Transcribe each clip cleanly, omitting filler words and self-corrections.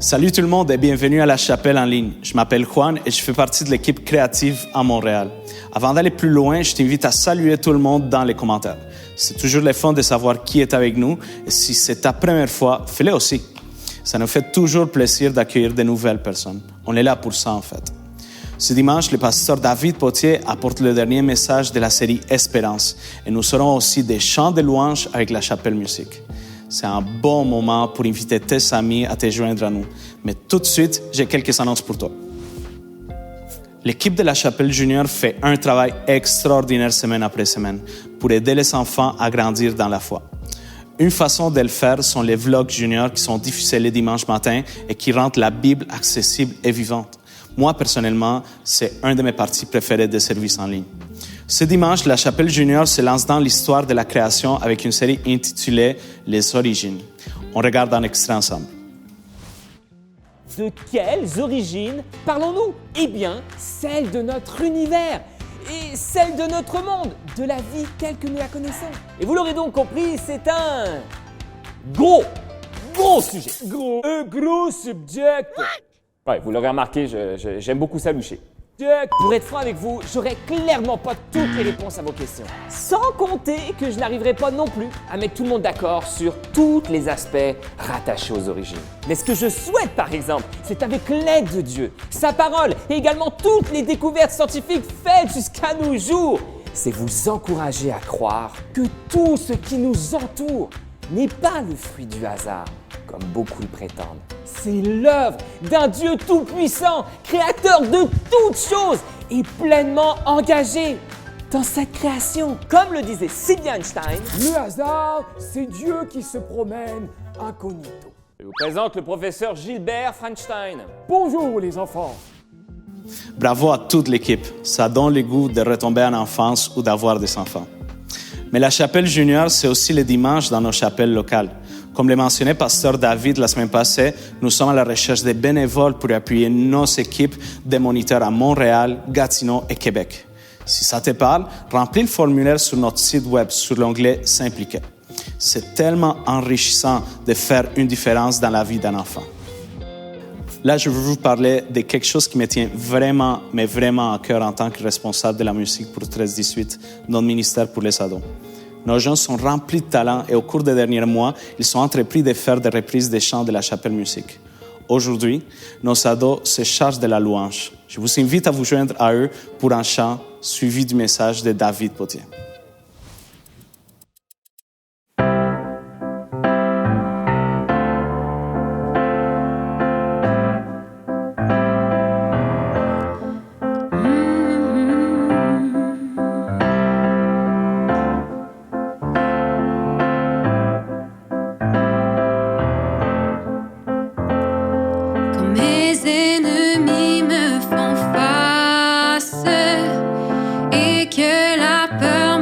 Salut tout le monde et bienvenue à la chapelle en ligne. Je m'appelle Juan et je fais partie de l'équipe créative à Montréal. Avant d'aller plus loin, je t'invite à saluer tout le monde dans les commentaires. C'est toujours le fun de savoir qui est avec nous et si c'est ta première fois, fais-le aussi. Ça nous fait toujours plaisir d'accueillir de nouvelles personnes. On est là pour ça en fait. Ce dimanche, le pasteur David Potier apporte le dernier message de la série Espérance et nous aurons aussi des chants de louanges avec la chapelle musique. C'est un bon moment pour inviter tes amis à te joindre à nous. Mais tout de suite, j'ai quelques annonces pour toi. L'équipe de la Chapelle Junior fait un travail extraordinaire semaine après semaine pour aider les enfants à grandir dans la foi. Une façon de le faire sont les vlogs juniors qui sont diffusés les dimanches matins et qui rendent la Bible accessible et vivante. Moi, personnellement, c'est un de mes parties préférées des services en ligne. Ce dimanche, la Chapelle Junior se lance dans l'histoire de la création avec une série intitulée « Les origines ». On regarde un extrait ensemble. De quelles origines parlons-nous? Eh bien, celles de notre univers et celles de notre monde, de la vie telle que nous la connaissons. Et vous l'aurez donc compris, c'est un gros sujet. Gros subject. Ouais, vous l'aurez remarqué, j'aime beaucoup ça loucher. Pour être franc avec vous, j'aurai clairement pas toutes les réponses à vos questions. Sans compter que je n'arriverai pas non plus à mettre tout le monde d'accord sur tous les aspects rattachés aux origines. Mais ce que je souhaite par exemple, c'est avec l'aide de Dieu, sa parole et également toutes les découvertes scientifiques faites jusqu'à nos jours, c'est vous encourager à croire que tout ce qui nous entoure n'est pas le fruit du hasard, comme beaucoup le prétendent. C'est l'œuvre d'un Dieu tout-puissant, créateur de toutes choses et pleinement engagé dans cette création. Comme le disait Sylvia Einstein, le hasard, c'est Dieu qui se promène incognito. Je vous présente le professeur Gilbert Frankenstein. Bonjour les enfants. Bravo à toute l'équipe. Ça donne le goût de retomber en enfance ou d'avoir des enfants. Mais la chapelle junior, c'est aussi le dimanche dans nos chapelles locales. Comme le mentionnait pasteur David la semaine passée, nous sommes à la recherche de bénévoles pour appuyer nos équipes de moniteurs à Montréal, Gatineau et Québec. Si ça te parle, remplis le formulaire sur notre site web sur l'onglet « S'impliquer ». C'est tellement enrichissant de faire une différence dans la vie d'un enfant. Là, je veux vous parler de quelque chose qui me tient vraiment, mais vraiment à cœur en tant que responsable de la musique pour 13-18, notre ministère pour les ados. Nos jeunes sont remplis de talent et au cours des derniers mois, ils sont entrepris de faire des reprises des chants de la chapelle musique. Aujourd'hui, nos ados se chargent de la louange. Je vous invite à vous joindre à eux pour un chant suivi du message de David Potier. Et que la peur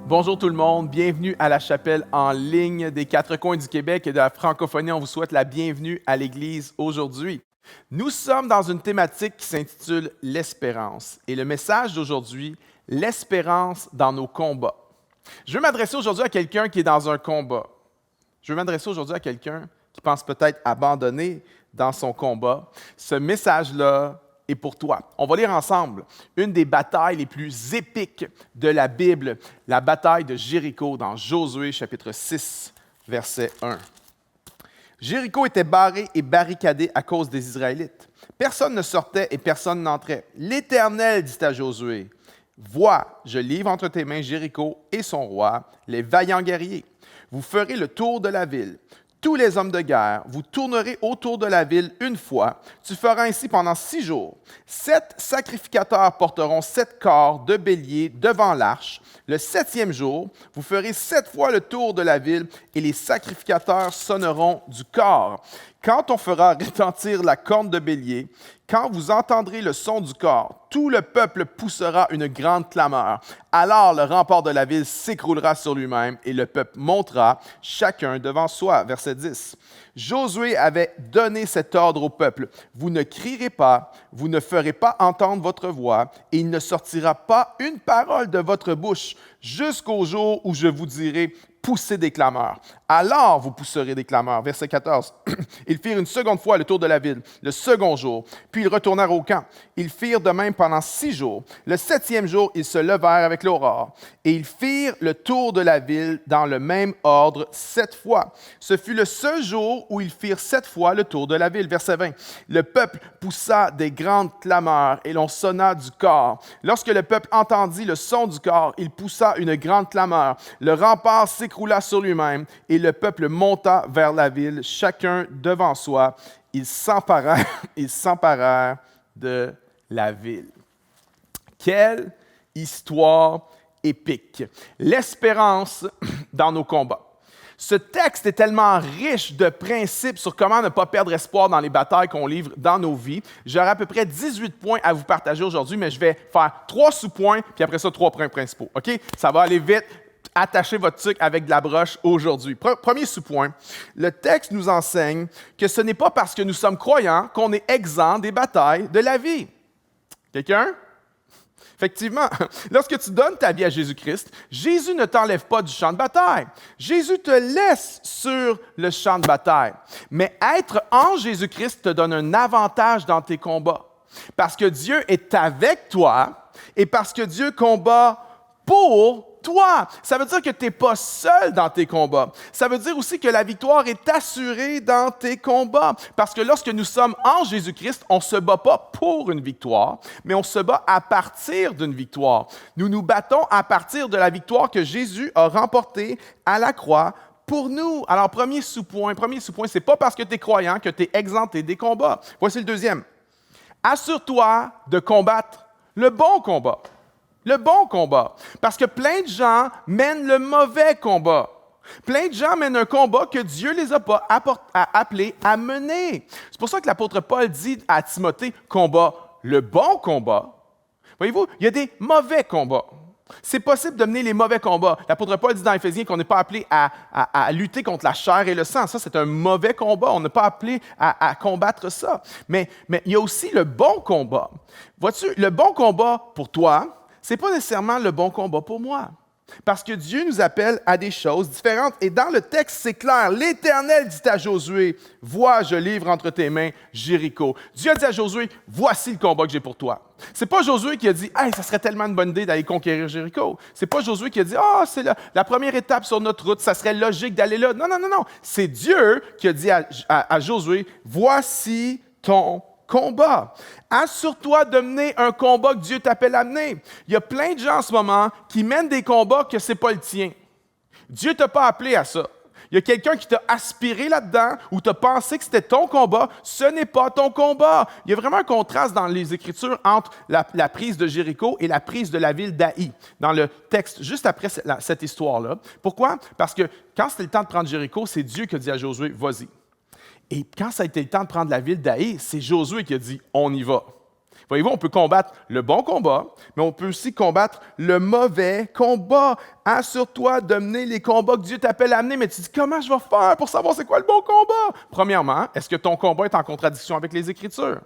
Bonjour tout le monde, bienvenue à la chapelle en ligne des quatre coins du Québec et de la francophonie. On vous souhaite la bienvenue à l'Église aujourd'hui. Nous sommes dans une thématique qui s'intitule « L'espérance » et le message d'aujourd'hui, « L'espérance dans nos combats ». Je veux m'adresser aujourd'hui à quelqu'un qui est dans un combat. Je veux m'adresser aujourd'hui à quelqu'un qui pense peut-être abandonner dans son combat. Ce message-là est pour toi. On va lire ensemble une des batailles les plus épiques de la Bible, la bataille de Jéricho dans Josué chapitre 6, verset 1. Jéricho était barré et barricadé à cause des Israélites. Personne ne sortait et personne n'entrait. L'Éternel dit à Josué, « Vois, je livre entre tes mains Jéricho et son roi, les vaillants guerriers. Vous ferez le tour de la ville. Tous les hommes de guerre, vous tournerez autour de la ville une fois. Tu feras ainsi pendant 6 jours. 7 sacrificateurs porteront 7 corps de bélier devant l'arche. Le 7e jour, vous ferez 7 fois le tour de la ville et les sacrificateurs sonneront du corps. Quand on fera retentir la corne de bélier, quand vous entendrez le son du corps, tout le peuple poussera une grande clameur. Alors le rempart de la ville s'écroulera sur lui-même et le peuple montera, chacun devant soi. Verset 10. Josué avait donné cet ordre au peuple. Vous ne crierez pas, vous ne ferez pas entendre votre voix, et il ne sortira pas une parole de votre bouche jusqu'au jour où je vous dirai poussez des clameurs. Alors vous pousserez des clameurs. Verset 14. Ils firent une seconde fois le tour de la ville, le second jour, puis ils retournèrent au camp. Ils firent de même pendant 6 jours. Le 7e jour, ils se levèrent avec l'aurore, et ils firent le tour de la ville dans le même ordre 7 fois. Ce fut le seul jour où ils firent 7 fois le tour de la ville. Verset 20. Le peuple poussa des grandes clameurs, et l'on sonna du corps. Lorsque le peuple entendit le son du corps, il poussa une grande clameur. Le rempart s'écroula sur lui-même, et le peuple monta vers la ville, chacun devant soi. Ils s'emparèrent de la ville. Quelle histoire épique! L'espérance dans nos combats. Ce texte est tellement riche de principes sur comment ne pas perdre espoir dans les batailles qu'on livre dans nos vies. J'aurai à peu près 18 points à vous partager aujourd'hui, mais je vais faire 3 sous-points, puis après ça, 3 points principaux. OK? Ça va aller vite. Attachez votre truc avec de la broche aujourd'hui. Premier sous-point, le texte nous enseigne que ce n'est pas parce que nous sommes croyants qu'on est exempt des batailles de la vie. Quelqu'un? Effectivement, lorsque tu donnes ta vie à Jésus-Christ, Jésus ne t'enlève pas du champ de bataille. Jésus te laisse sur le champ de bataille. Mais être en Jésus-Christ te donne un avantage dans tes combats. Parce que Dieu est avec toi et parce que Dieu combat pour toi. Ça veut dire que tu n'es pas seul dans tes combats. Ça veut dire aussi que la victoire est assurée dans tes combats. Parce que lorsque nous sommes en Jésus-Christ, on ne se bat pas pour une victoire, mais on se bat à partir d'une victoire. Nous nous battons à partir de la victoire que Jésus a remportée à la croix pour nous. Alors, premier sous-point, c'est pas parce que tu es croyant que tu es exempté des combats. Voici le deuxième. Assure-toi de combattre le bon combat. Le bon combat. Parce que plein de gens mènent le mauvais combat. Plein de gens mènent un combat que Dieu ne les a pas appelés à mener. C'est pour ça que l'apôtre Paul dit à Timothée, combat le bon combat. Voyez-vous, il y a des mauvais combats. C'est possible de mener les mauvais combats. L'apôtre Paul dit dans Éphésiens qu'on n'est pas appelé à lutter contre la chair et le sang. Ça, c'est un mauvais combat. On n'est pas appelé à combattre ça. Mais il y a aussi le bon combat. Vois-tu, le bon combat pour toi, ce n'est pas nécessairement le bon combat pour moi. Parce que Dieu nous appelle à des choses différentes. Et dans le texte, c'est clair. L'Éternel dit à Josué, « Vois, je livre entre tes mains Jéricho. » Dieu a dit à Josué, « Voici le combat que j'ai pour toi. » C'est pas Josué qui a dit, « Hey, ça serait tellement une bonne idée d'aller conquérir Jéricho. » C'est pas Josué qui a dit, « Ah, c'est la première étape sur notre route, ça serait logique d'aller là. » Non. C'est Dieu qui a dit à Josué, « Voici ton combat. » Assure-toi de mener un combat que Dieu t'appelle à mener. Il y a plein de gens en ce moment qui mènent des combats que ce n'est pas le tien. Dieu ne t'a pas appelé à ça. Il y a quelqu'un qui t'a aspiré là-dedans ou t'a pensé que c'était ton combat. Ce n'est pas ton combat. Il y a vraiment un contraste dans les Écritures entre la prise de Jéricho et la prise de la ville d'Aï, dans le texte juste après cette histoire-là. Pourquoi? Parce que quand c'était le temps de prendre Jéricho, c'est Dieu qui a dit à Josué, « Vas-y. » Et quand ça a été le temps de prendre la ville d'Aï, c'est Josué qui a dit « On y va. » Voyez-vous, on peut combattre le bon combat, mais on peut aussi combattre le mauvais combat. Assure-toi de mener les combats que Dieu t'appelle à mener, mais tu dis, comment je vais faire pour savoir c'est quoi le bon combat? Premièrement, est-ce que ton combat est en contradiction avec les Écritures?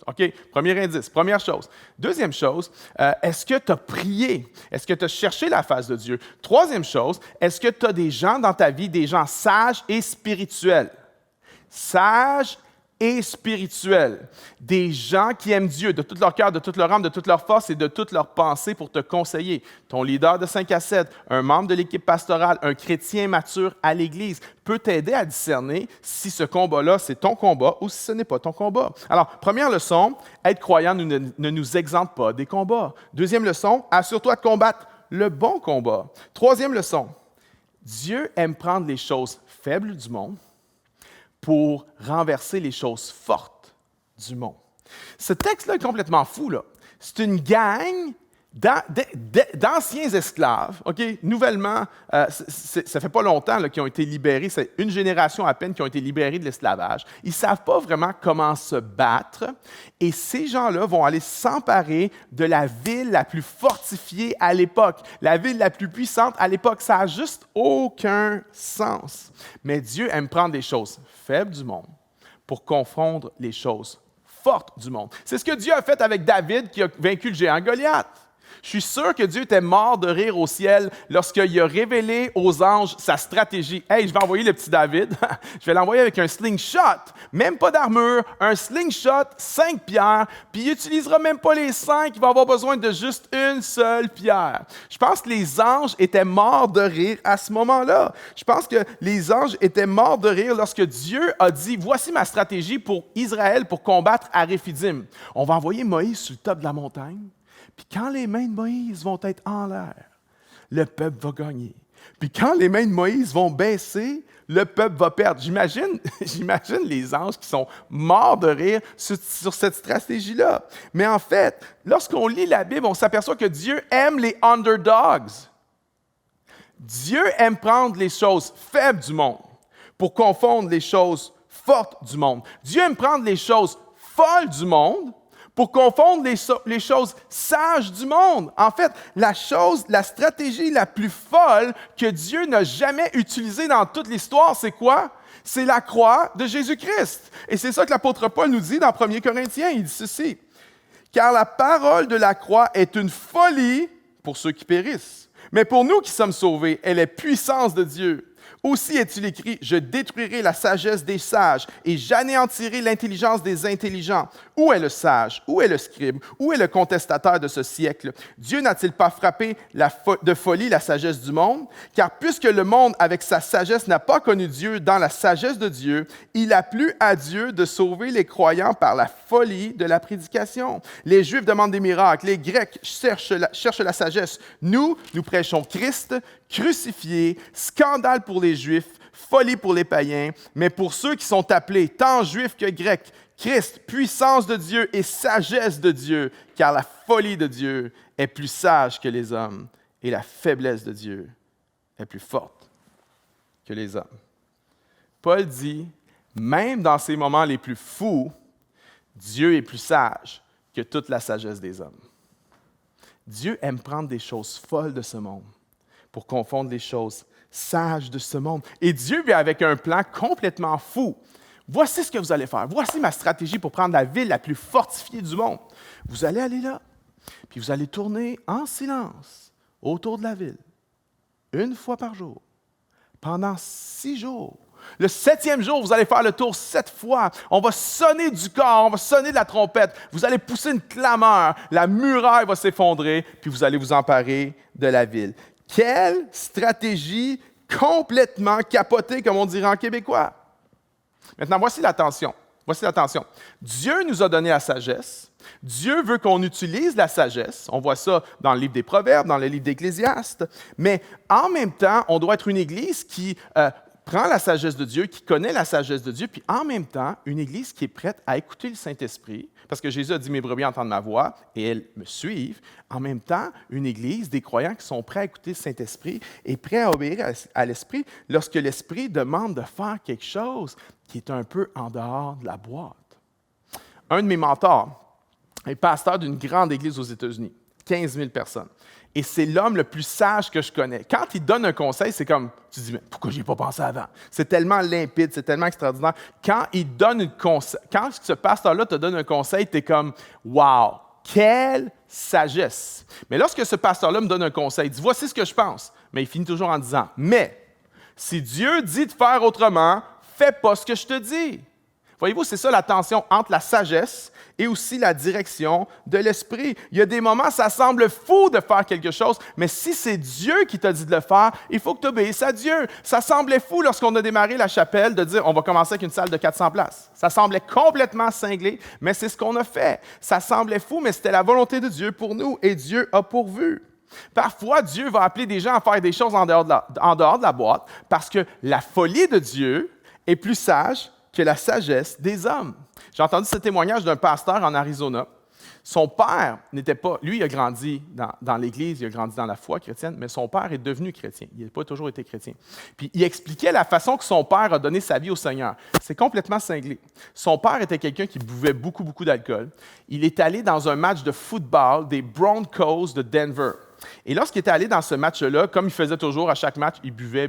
OK, premier indice, première chose. Deuxième chose, est-ce que tu as prié? Est-ce que tu as cherché la face de Dieu? Troisième chose, est-ce que tu as des gens dans ta vie, des gens sages et spirituels? Sages et spirituels. Des gens qui aiment Dieu de tout leur cœur, de toute leur âme, de toute leur force et de toute leur pensée pour te conseiller. Ton leader de 5 à 7, un membre de l'équipe pastorale, un chrétien mature à l'Église peut t'aider à discerner si ce combat-là, c'est ton combat ou si ce n'est pas ton combat. Alors, première leçon, être croyant ne nous exempte pas des combats. Deuxième leçon, assure-toi de combattre le bon combat. Troisième leçon, Dieu aime prendre les choses faibles du monde pour renverser les choses fortes du monde. Ce texte-là est complètement fou, là. C'est une gang d'anciens esclaves, OK? Nouvellement, ça fait pas longtemps là, qu'ils ont été libérés, c'est une génération à peine qui ont été libérés de l'esclavage. Ils ne savent pas vraiment comment se battre et ces gens-là vont aller s'emparer de la ville la plus fortifiée à l'époque, la ville la plus puissante à l'époque. Ça n'a juste aucun sens. Mais Dieu aime prendre des choses faibles du monde pour confondre les choses fortes du monde. C'est ce que Dieu a fait avec David qui a vaincu le géant Goliath. Je suis sûr que Dieu était mort de rire au ciel lorsqu'il a révélé aux anges sa stratégie. « Hey, je vais envoyer le petit David, je vais l'envoyer avec un slingshot, même pas d'armure, un slingshot, 5 pierres, puis il n'utilisera même pas les 5, il va avoir besoin de juste une seule pierre. » Je pense que les anges étaient morts de rire à ce moment-là. Je pense que les anges étaient morts de rire lorsque Dieu a dit « Voici ma stratégie pour Israël pour combattre à Réphidim. On va envoyer Moïse sur le top de la montagne. » Puis quand les mains de Moïse vont être en l'air, le peuple va gagner. Puis quand les mains de Moïse vont baisser, le peuple va perdre. J'imagine les anges qui sont morts de rire sur cette stratégie-là. Mais en fait, lorsqu'on lit la Bible, on s'aperçoit que Dieu aime les underdogs. Dieu aime prendre les choses faibles du monde pour confondre les choses fortes du monde. Dieu aime prendre les choses folles du monde pour confondre les choses sages du monde. En fait, la stratégie la plus folle que Dieu n'a jamais utilisée dans toute l'histoire, c'est quoi? C'est la croix de Jésus-Christ. Et c'est ça que l'apôtre Paul nous dit dans 1 Corinthiens. Il dit ceci, « Car la parole de la croix est une folie pour ceux qui périssent. Mais pour nous qui sommes sauvés, elle est puissance de Dieu. Aussi est-il écrit, « Je détruirai la sagesse des sages et j'anéantirai l'intelligence des intelligents. » Où est le sage? Où est le scribe? Où est le contestateur de ce siècle? Dieu n'a-t-il pas frappé de folie la sagesse du monde? Car puisque le monde, avec sa sagesse, n'a pas connu Dieu dans la sagesse de Dieu, il a plu à Dieu de sauver les croyants par la folie de la prédication. Les Juifs demandent des miracles, les Grecs cherchent la sagesse. Nous prêchons Christ crucifié, scandale pour les Juifs, folie pour les païens, mais pour ceux qui sont appelés, tant Juifs que Grecs, Christ, puissance de Dieu et sagesse de Dieu, car la folie de Dieu est plus sage que les hommes et la faiblesse de Dieu est plus forte que les hommes. Paul dit, même dans ces moments les plus fous, Dieu est plus sage que toute la sagesse des hommes. Dieu aime prendre des choses folles de ce monde pour confondre les choses sages de ce monde. Et Dieu vient avec un plan complètement fou. Voici ce que vous allez faire. Voici ma stratégie pour prendre la ville la plus fortifiée du monde. Vous allez aller là, puis vous allez tourner en silence autour de la ville, une fois par jour, pendant 6 jours. Le 7e jour, vous allez faire le tour 7 fois. On va sonner du corps, on va sonner de la trompette. Vous allez pousser une clameur. La muraille va s'effondrer, puis vous allez vous emparer de la ville. Quelle stratégie complètement capotée, comme on dirait en québécois. Maintenant, voici l'attention. Dieu nous a donné la sagesse. Dieu veut qu'on utilise la sagesse. On voit ça dans le livre des Proverbes, dans le livre d'Ecclésiaste. Mais en même temps, on doit être une Église qui prend la sagesse de Dieu, qui connaît la sagesse de Dieu, puis en même temps, une Église qui est prête à écouter le Saint-Esprit, parce que Jésus a dit « Mes brebis entendent ma voix et elles me suivent ». En même temps, une Église, des croyants qui sont prêts à écouter le Saint-Esprit et prêts à obéir à l'Esprit lorsque l'Esprit demande de faire quelque chose qui est un peu en dehors de la boîte. Un de mes mentors, est pasteur d'une grande église aux États-Unis, 15 000 personnes. Et c'est l'homme le plus sage que je connais. Quand il donne un conseil, c'est comme, tu te dis, mais pourquoi j'y ai pas pensé avant? C'est tellement limpide, c'est tellement extraordinaire. Quand il donne quand ce pasteur-là te donne un conseil, tu es comme, wow, quelle sagesse! Mais lorsque ce pasteur-là me donne un conseil, il dit, voici ce que je pense. Mais il finit toujours en disant, mais si Dieu dit de faire autrement, fais pas ce que je te dis. Voyez-vous, c'est ça la tension entre la sagesse et aussi la direction de l'esprit. Il y a des moments, ça semble fou de faire quelque chose, mais si c'est Dieu qui t'a dit de le faire, il faut que tu obéisses à Dieu. Ça semblait fou lorsqu'on a démarré la chapelle de dire on va commencer avec une salle de 400 places. Ça semblait complètement cinglé, mais c'est ce qu'on a fait. Ça semblait fou, mais c'était la volonté de Dieu pour nous et Dieu a pourvu. Parfois, Dieu va appeler des gens à faire des choses en dehors de la boîte parce que la folie de Dieu est plus sage que la sagesse des hommes. J'ai entendu ce témoignage d'un pasteur en Arizona. Son père n'était pas... Lui, il a grandi dans l'Église, il a grandi dans la foi chrétienne, mais son père est devenu chrétien. Il n'a pas toujours été chrétien. Puis il expliquait la façon que son père a donné sa vie au Seigneur. C'est complètement cinglé. Son père était quelqu'un qui buvait beaucoup, beaucoup d'alcool. Il est allé dans un match de football des Broncos de Denver. Et lorsqu'il était allé dans ce match-là, comme il faisait toujours à chaque match, il buvait.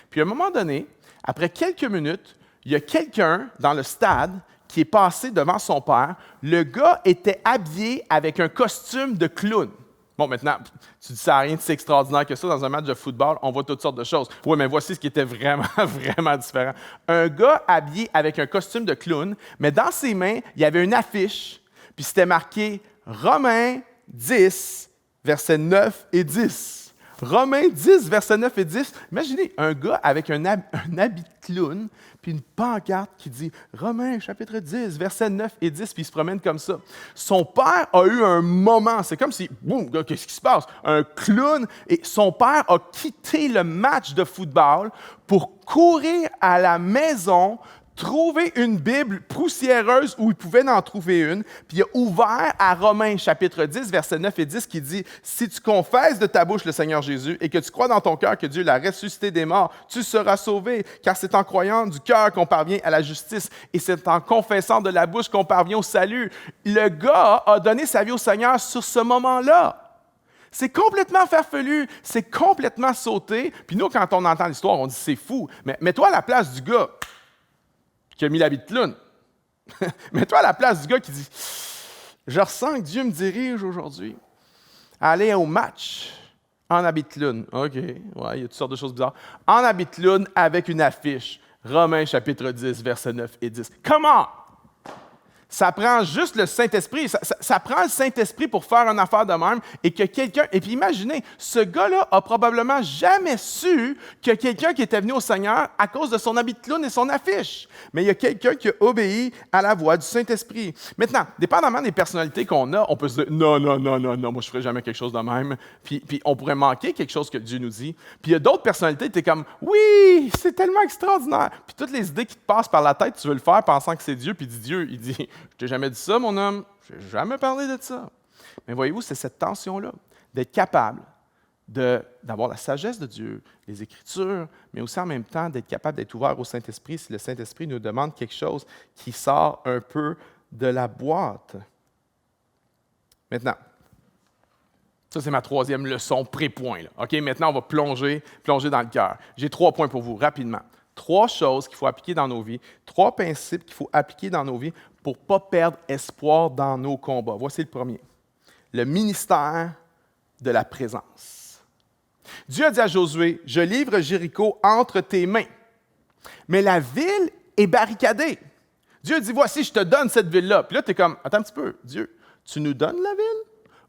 Puis à un moment donné, après quelques minutes, il y a quelqu'un dans le stade qui est passé devant son père. Le gars était habillé avec un costume de clown. Bon, maintenant, tu dis ça n'a rien de si extraordinaire que ça. Dans un match de football, on voit toutes sortes de choses. Oui, mais voici ce qui était vraiment, vraiment différent. Un gars habillé avec un costume de clown, mais dans ses mains, il y avait une affiche, puis c'était marqué « Romains 10, versets 9 et 10 ». Romains 10, versets 9 et 10. Imaginez un gars avec un habit de clown, puis une pancarte qui dit Romains, chapitre 10, versets 9 et 10, puis il se promène comme ça. Son père a eu un moment, c'est comme si, boum, qu'est-ce qui se passe? Un clown, et son père a quitté le match de football pour courir à la maison, trouver une Bible poussiéreuse où il pouvait en trouver une, puis il a ouvert à Romains chapitre 10, versets 9 et 10, qui dit « Si tu confesses de ta bouche le Seigneur Jésus et que tu crois dans ton cœur que Dieu l'a ressuscité des morts, tu seras sauvé, car c'est en croyant du cœur qu'on parvient à la justice et c'est en confessant de la bouche qu'on parvient au salut. » Le gars a donné sa vie au Seigneur sur ce moment-là. C'est complètement farfelu, c'est complètement sauté. Puis nous, quand on entend l'histoire, on dit « C'est fou ». Mais mets-toi à la place du gars qui a mis l'habit de clown. Mets-toi à la place du gars qui dit « Je ressens que Dieu me dirige aujourd'hui à aller au match en habit de clown. » OK, ouais, il y a toutes sortes de choses bizarres. En habit de clown avec une affiche. Romains chapitre 10, versets 9 et 10. Comment? Ça prend juste le Saint-Esprit. Ça prend le Saint-Esprit pour faire une affaire de même et que quelqu'un... Et puis imaginez, ce gars-là a probablement jamais su que quelqu'un qui était venu au Seigneur à cause de son habit de clown et son affiche. Mais il y a quelqu'un qui a obéi à la voix du Saint-Esprit. Maintenant, dépendamment des personnalités qu'on a, on peut se dire « Non, moi je ne ferai jamais quelque chose de même. » Puis on pourrait manquer quelque chose que Dieu nous dit. Puis il y a d'autres personnalités, tu es comme « Oui, c'est tellement extraordinaire. » Puis toutes les idées qui te passent par la tête, tu veux le faire pensant que c'est Dieu. Puis Dieu, il dit... Je t'ai jamais dit ça, mon homme. Je n'ai jamais parlé de ça. Mais voyez-vous, c'est cette tension-là, d'être capable d'avoir la sagesse de Dieu, les Écritures, mais aussi en même temps d'être capable d'être ouvert au Saint-Esprit si le Saint-Esprit nous demande quelque chose qui sort un peu de la boîte. Maintenant, ça c'est ma troisième leçon pré-point. Là. OK, maintenant on va plonger dans le cœur. J'ai 3 points pour vous, rapidement. 3 choses qu'il faut appliquer dans nos vies, 3 principes qu'il faut appliquer dans nos vies pour ne pas perdre espoir dans nos combats. Voici le premier. Le ministère de la présence. Dieu a dit à Josué, « Je livre Jéricho entre tes mains. » Mais la ville est barricadée. Dieu dit, « Voici, je te donne cette ville-là. » Puis là, tu es comme, « Attends un petit peu, Dieu, tu nous donnes la ville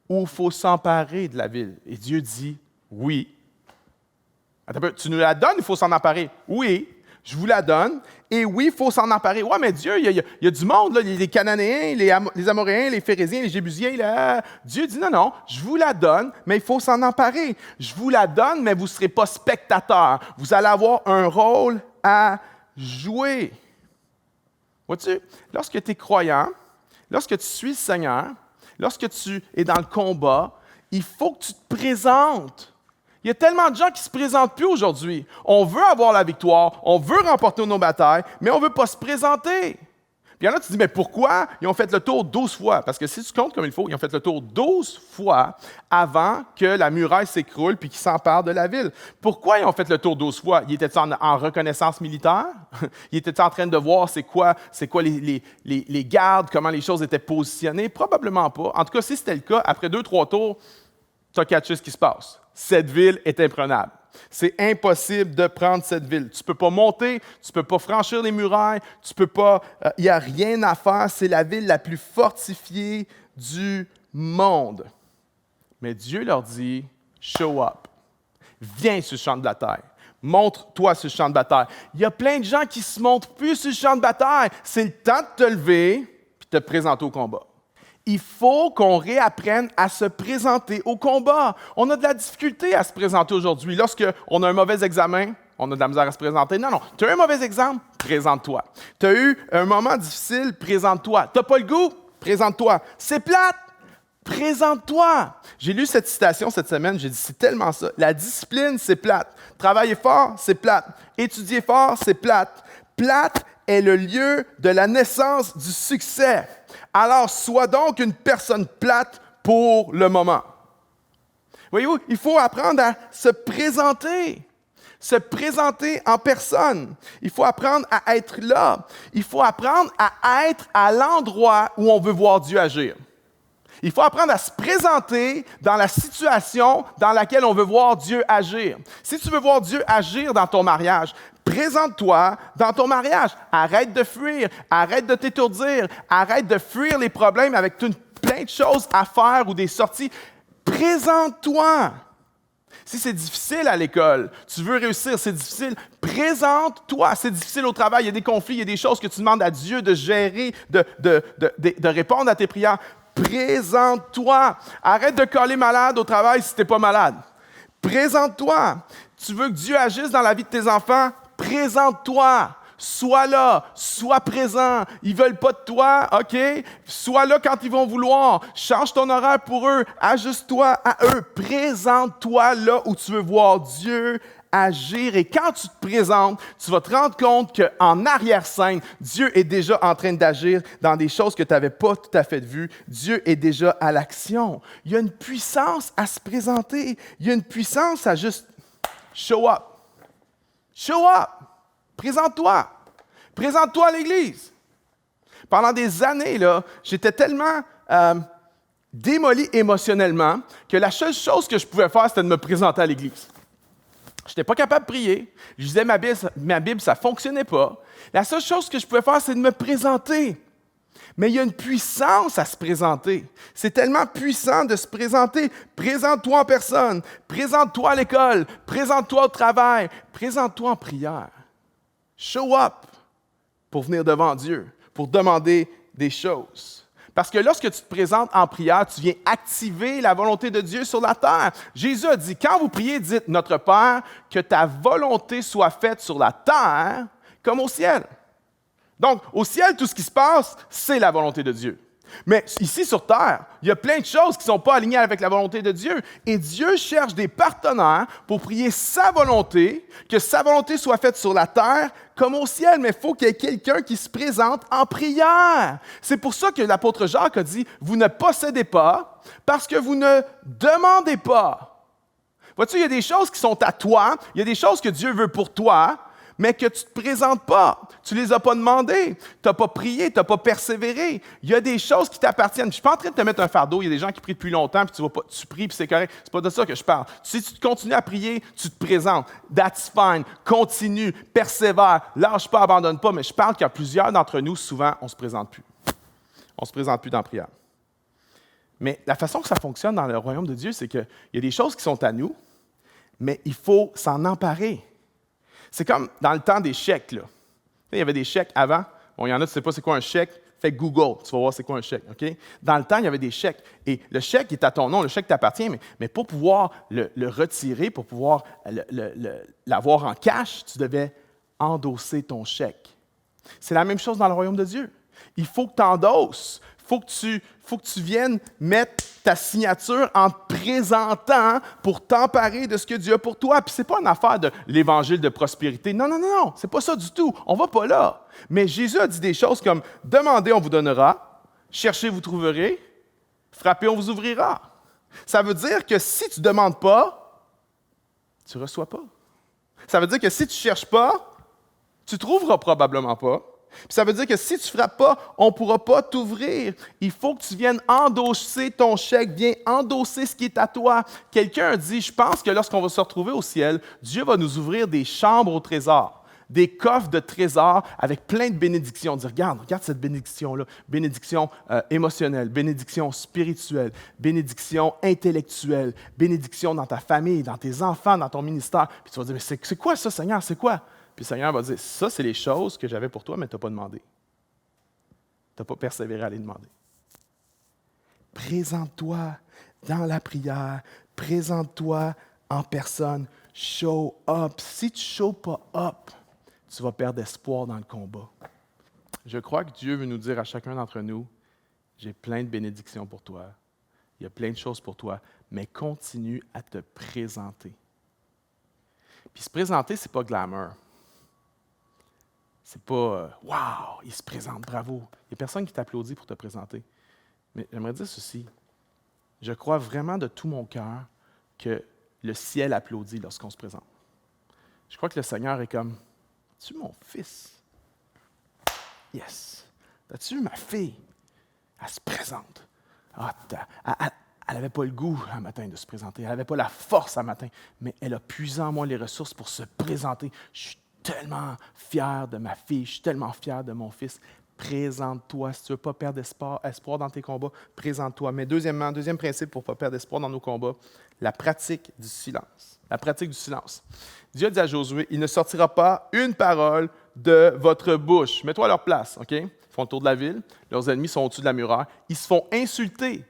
ou il faut s'emparer de la ville? » Et Dieu dit, « Oui. » Attends un peu, tu nous la donnes, il faut s'en emparer. Oui, je vous la donne. Et oui, il faut s'en emparer. Ouais, mais Dieu, il y a du monde, là, les Cananéens, les Amoréens, les Phérésiens, les Jébusiens. Là. Dieu dit non, je vous la donne, mais il faut s'en emparer. Je vous la donne, mais vous ne serez pas spectateurs. Vous allez avoir un rôle à jouer. Vois-tu, lorsque tu es croyant, lorsque tu suis le Seigneur, lorsque tu es dans le combat, il faut que tu te présentes. Il y a tellement de gens qui ne se présentent plus aujourd'hui. On veut avoir la victoire, on veut remporter nos batailles, mais on ne veut pas se présenter. Puis il y en a, tu te dis, mais pourquoi ils ont fait le tour 12 fois? Parce que si tu comptes comme il faut, ils ont fait le tour 12 fois avant que la muraille s'écroule puis qu'ils s'emparent de la ville. Pourquoi ils ont fait le tour 12 fois? Ils étaient en reconnaissance militaire? Ils étaient en train de voir c'est quoi les gardes, comment les choses étaient positionnées? Probablement pas. En tout cas, si c'était le cas, après 2-3 tours, tu as catché ce qui se passe. Cette ville est imprenable. C'est impossible de prendre cette ville. Tu ne peux pas monter, tu ne peux pas franchir les murailles, tu peux pas. Il n'y a rien à faire. C'est la ville la plus fortifiée du monde. Mais Dieu leur dit, show up. Viens sur le champ de bataille. Montre-toi sur le champ de bataille. Il y a plein de gens qui ne se montrent plus sur le champ de bataille. C'est le temps de te lever et de te présenter au combat. Il faut qu'on réapprenne à se présenter au combat. On a de la difficulté à se présenter aujourd'hui. Lorsqu'on a un mauvais examen, on a de la misère à se présenter. Non. Tu as eu un mauvais exemple? Présente-toi. Tu as eu un moment difficile? Présente-toi. Tu n'as pas le goût? Présente-toi. C'est plate? Présente-toi. J'ai lu cette citation cette semaine, j'ai dit, c'est tellement ça. La discipline, c'est plate. Travailler fort, c'est plate. Étudier fort, c'est plate. Plate est le lieu de la naissance du succès. Alors, sois donc une personne plate pour le moment. Voyez-vous, il faut apprendre à se présenter en personne. Il faut apprendre à être là. Il faut apprendre à être à l'endroit où on veut voir Dieu agir. Il faut apprendre à se présenter dans la situation dans laquelle on veut voir Dieu agir. Si tu veux voir Dieu agir dans ton mariage, présente-toi dans ton mariage. Arrête de fuir, arrête de t'étourdir, arrête de fuir les problèmes avec plein de choses à faire ou des sorties. Présente-toi. Si c'est difficile à l'école, tu veux réussir, c'est difficile, présente-toi. C'est difficile au travail, il y a des conflits, il y a des choses que tu demandes à Dieu de gérer, de répondre à tes prières. Présente-toi. Arrête de coller malade au travail si tu n'es pas malade. Présente-toi. Tu veux que Dieu agisse dans la vie de tes enfants? Présente-toi. Sois là. Sois présent. Ils ne veulent pas de toi, OK? Sois là quand ils vont vouloir. Change ton horaire pour eux. Ajuste-toi à eux. Présente-toi là où tu veux voir Dieu agir. Et quand tu te présentes, tu vas te rendre compte qu'en arrière-scène, Dieu est déjà en train d'agir dans des choses que tu n'avais pas tout à fait vues. Dieu est déjà à l'action. Il y a une puissance à se présenter. Il y a une puissance à juste show up. Show up. Présente-toi. Présente-toi à l'Église. Pendant des années, là, j'étais tellement démoli émotionnellement que la seule chose que je pouvais faire, c'était de me présenter à l'Église. Je n'étais pas capable de prier. Je lisais ma Bible, ça ne fonctionnait pas. La seule chose que je pouvais faire, c'est de me présenter. Mais il y a une puissance à se présenter. C'est tellement puissant de se présenter. Présente-toi en personne. Présente-toi à l'école. Présente-toi au travail. Présente-toi en prière. Show up pour venir devant Dieu, pour demander des choses. Parce que lorsque tu te présentes en prière, tu viens activer la volonté de Dieu sur la terre. Jésus a dit, quand vous priez, dites, Notre Père, que ta volonté soit faite sur la terre comme au ciel. Donc, au ciel, tout ce qui se passe, c'est la volonté de Dieu. Mais ici, sur terre, il y a plein de choses qui ne sont pas alignées avec la volonté de Dieu. Et Dieu cherche des partenaires pour prier sa volonté, que sa volonté soit faite sur la terre comme au ciel. Mais il faut qu'il y ait quelqu'un qui se présente en prière. C'est pour ça que l'apôtre Jacques a dit, vous ne possédez pas parce que vous ne demandez pas. Vois-tu, il y a des choses qui sont à toi, il y a des choses que Dieu veut pour toi, mais que tu ne te présentes pas. Tu ne les as pas demandées. Tu n'as pas prié, tu n'as pas persévéré. Il y a des choses qui t'appartiennent. Je ne suis pas en train de te mettre un fardeau. Il y a des gens qui prient depuis longtemps, puis tu pries, puis c'est correct. Ce n'est pas de ça que je parle. Si tu continues à prier, tu te présentes. That's fine. Continue, persévère. Lâche pas, abandonne pas. Mais je parle qu'il y a plusieurs d'entre nous, souvent, on ne se présente plus. On ne se présente plus dans la prière. Mais la façon que ça fonctionne dans le royaume de Dieu, c'est qu'il y a des choses qui sont à nous, mais il faut s'en emparer. C'est comme dans le temps des chèques, là. Il y avait des chèques avant. Bon, il y en a, tu ne sais pas c'est quoi un chèque. Fais Google, tu vas voir c'est quoi un chèque. OK? Dans le temps, il y avait des chèques. Et le chèque est à ton nom, le chèque t'appartient, mais pour pouvoir le retirer, pour pouvoir l'avoir en cash, tu devais endosser ton chèque. C'est la même chose dans le royaume de Dieu. Il faut que tu endosses. Il faut que tu viennes mettre ta signature en te présentant pour t'emparer de ce que Dieu a pour toi. Puis c'est pas une affaire de l'évangile de prospérité. Non, non, non, non, c'est pas ça du tout. On va pas là. Mais Jésus a dit des choses comme « Demandez, on vous donnera. Cherchez, vous trouverez. Frappez, on vous ouvrira. » Ça veut dire que si tu ne demandes pas, tu ne reçois pas. Ça veut dire que si tu ne cherches pas, tu ne trouveras probablement pas. Puis ça veut dire que si tu ne frappes pas, on ne pourra pas t'ouvrir. Il faut que tu viennes endosser ton chèque, viens endosser ce qui est à toi. Quelqu'un a dit, je pense que lorsqu'on va se retrouver au ciel, Dieu va nous ouvrir des chambres au trésor, des coffres de trésors avec plein de bénédictions. Dire, regarde cette bénédiction-là. Bénédiction émotionnelle, bénédiction spirituelle, bénédiction intellectuelle, bénédiction dans ta famille, dans tes enfants, dans ton ministère. Puis tu vas dire, mais c'est quoi ça, Seigneur? C'est quoi? Puis le Seigneur va dire, ça, c'est les choses que j'avais pour toi, mais tu n'as pas demandé. Tu n'as pas persévéré à les demander. Présente-toi dans la prière. Présente-toi en personne. Show up. Si tu ne show pas up, tu vas perdre espoir dans le combat. Je crois que Dieu veut nous dire à chacun d'entre nous, j'ai plein de bénédictions pour toi, il y a plein de choses pour toi, mais continue à te présenter. Puis se présenter, ce n'est pas glamour. C'est pas « Wow, il se présente, bravo ». Il n'y a personne qui t'applaudit pour te présenter. Mais j'aimerais dire ceci, je crois vraiment de tout mon cœur que le ciel applaudit lorsqu'on se présente. Je crois que le Seigneur est comme « As-tu mon fils? Yes. As-tu ma fille? Elle se présente. Ah, elle n'avait pas le goût un matin de se présenter. Elle n'avait pas la force un matin, mais elle a puisé en moi les ressources pour se présenter. Je suis tellement fier de ma fille. Je suis tellement fier de mon fils. Présente-toi. Si tu ne veux pas perdre espoir dans tes combats, présente-toi. Mais deuxièmement, deuxième principe pour ne pas perdre espoir dans nos combats, la pratique du silence. La pratique du silence. Dieu a dit à Josué, il ne sortira pas une parole de votre bouche. Mets-toi à leur place, OK? Ils font le tour de la ville, leurs ennemis sont au-dessus de la muraille, ils se font insulter.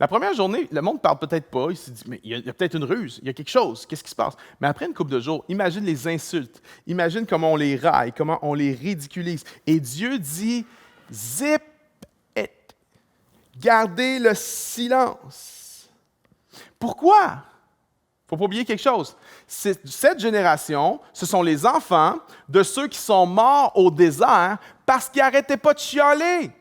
La première journée, le monde ne parle peut-être pas, il se dit, mais il y a peut-être une ruse, il y a quelque chose, qu'est-ce qui se passe? Mais après une couple de jours, imagine les insultes, imagine comment on les raille, comment on les ridiculise. Et Dieu dit, zip it, gardez le silence. Pourquoi? Il ne faut pas oublier quelque chose. Cette génération, ce sont les enfants de ceux qui sont morts au désert parce qu'ils n'arrêtaient pas de chialer,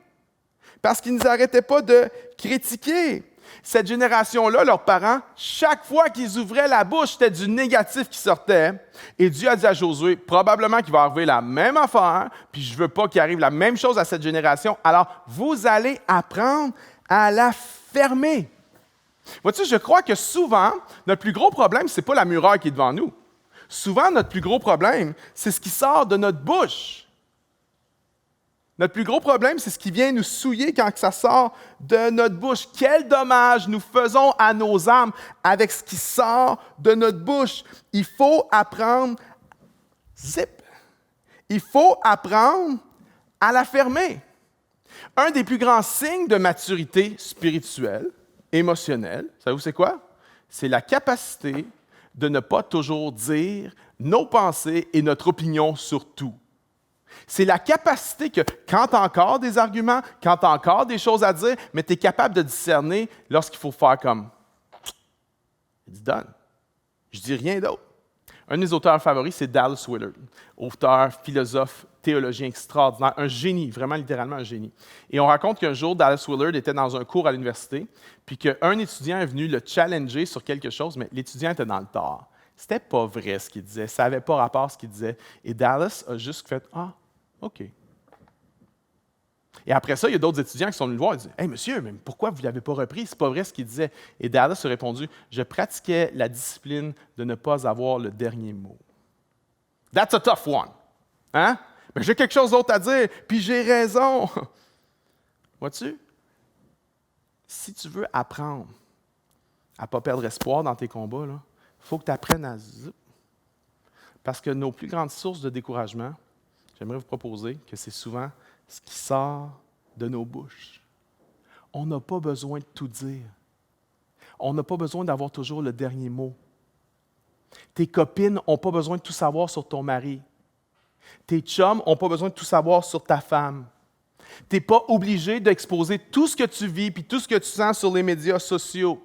parce qu'ils n'arrêtaient pas de critiquer. Cette génération-là, leurs parents, chaque fois qu'ils ouvraient la bouche, c'était du négatif qui sortait. Et Dieu a dit à Josué, probablement qu'il va arriver la même affaire, puis je ne veux pas qu'il arrive la même chose à cette génération. Alors, vous allez apprendre à la fermer. Vois-tu, je crois que souvent, notre plus gros problème, ce n'est pas la muraille qui est devant nous. Souvent, notre plus gros problème, c'est ce qui sort de notre bouche. Notre plus gros problème, c'est ce qui vient nous souiller quand ça sort de notre bouche. Quel dommage nous faisons à nos âmes avec ce qui sort de notre bouche. Il faut apprendre, il faut apprendre à la fermer. Un des plus grands signes de maturité spirituelle, émotionnelle, savez-vous c'est quoi? C'est la capacité de ne pas toujours dire nos pensées et notre opinion sur tout. C'est la capacité que, quand tu as encore des arguments, quand tu as encore des choses à dire, mais tu es capable de discerner lorsqu'il faut faire comme « It's done. Je dis rien d'autre. » Un de mes auteurs favoris, c'est Dallas Willard, auteur, philosophe, théologien extraordinaire, un génie, vraiment littéralement un génie. Et on raconte qu'un jour, Dallas Willard était dans un cours à l'université, puis qu'un étudiant est venu le challenger sur quelque chose, mais l'étudiant était dans le tort. C'était pas vrai ce qu'il disait, ça n'avait pas rapport à ce qu'il disait. Et Dallas a juste fait « Ah, OK. » Et après ça, il y a d'autres étudiants qui sont venus le voir et disent « Hey, monsieur, mais pourquoi vous ne l'avez pas repris? C'est pas vrai ce qu'il disait. » Et Dallas a répondu « Je pratiquais la discipline de ne pas avoir le dernier mot. » That's a tough one. Hein? Mais j'ai quelque chose d'autre à dire, puis j'ai raison. Vois-tu? Si tu veux apprendre à ne pas perdre espoir dans tes combats, il faut que tu apprennes à zip. Parce que nos plus grandes sources de découragement, j'aimerais vous proposer que c'est souvent ce qui sort de nos bouches. On n'a pas besoin de tout dire. On n'a pas besoin d'avoir toujours le dernier mot. Tes copines n'ont pas besoin de tout savoir sur ton mari. Tes chums n'ont pas besoin de tout savoir sur ta femme. Tu n'es pas obligé d'exposer tout ce que tu vis et tout ce que tu sens sur les médias sociaux.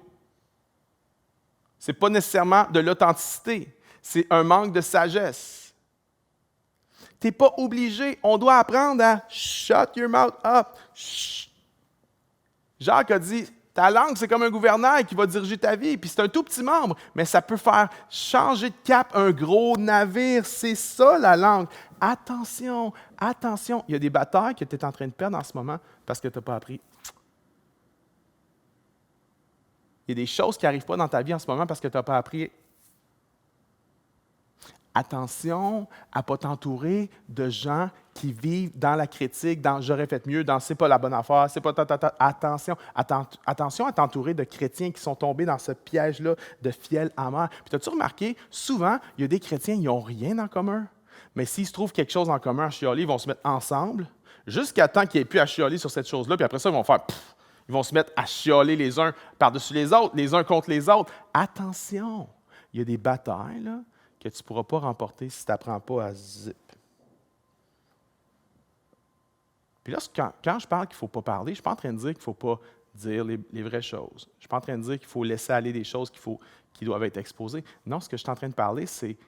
Ce n'est pas nécessairement de l'authenticité, c'est un manque de sagesse. Tu n'es pas obligé, on doit apprendre à « shut your mouth up ». Jacques a dit, ta langue, c'est comme un gouvernail qui va diriger ta vie, puis c'est un tout petit membre, mais ça peut faire changer de cap un gros navire. C'est ça, la langue. Attention, attention. Il y a des batailles que tu es en train de perdre en ce moment parce que tu n'as pas appris. Il y a des choses qui n'arrivent pas dans ta vie en ce moment parce que tu n'as pas appris. Attention à ne pas t'entourer de gens qui vivent dans la critique, dans « j'aurais fait mieux », dans « c'est pas la bonne affaire », c'est pas attention à t'entourer de chrétiens qui sont tombés dans ce piège-là de fiel amer. Puis as-tu remarqué, souvent, il y a des chrétiens, ils n'ont rien en commun, mais s'ils se trouvent quelque chose en commun à chialer, ils vont se mettre ensemble jusqu'à temps qu'il n'y ait plus à chialer sur cette chose-là, puis après ça, ils vont faire pff, ils vont se mettre à chialer les uns par-dessus les autres, les uns contre les autres. Attention, il y a des batailles, là, que tu ne pourras pas remporter si tu n'apprends pas à zip. Puis là, quand je parle qu'il ne faut pas parler, je ne suis pas en train de dire qu'il ne faut pas dire les vraies choses. Je ne suis pas en train de dire qu'il faut laisser aller des choses qui doivent être exposées. Non, ce que je suis en train de parler, c'est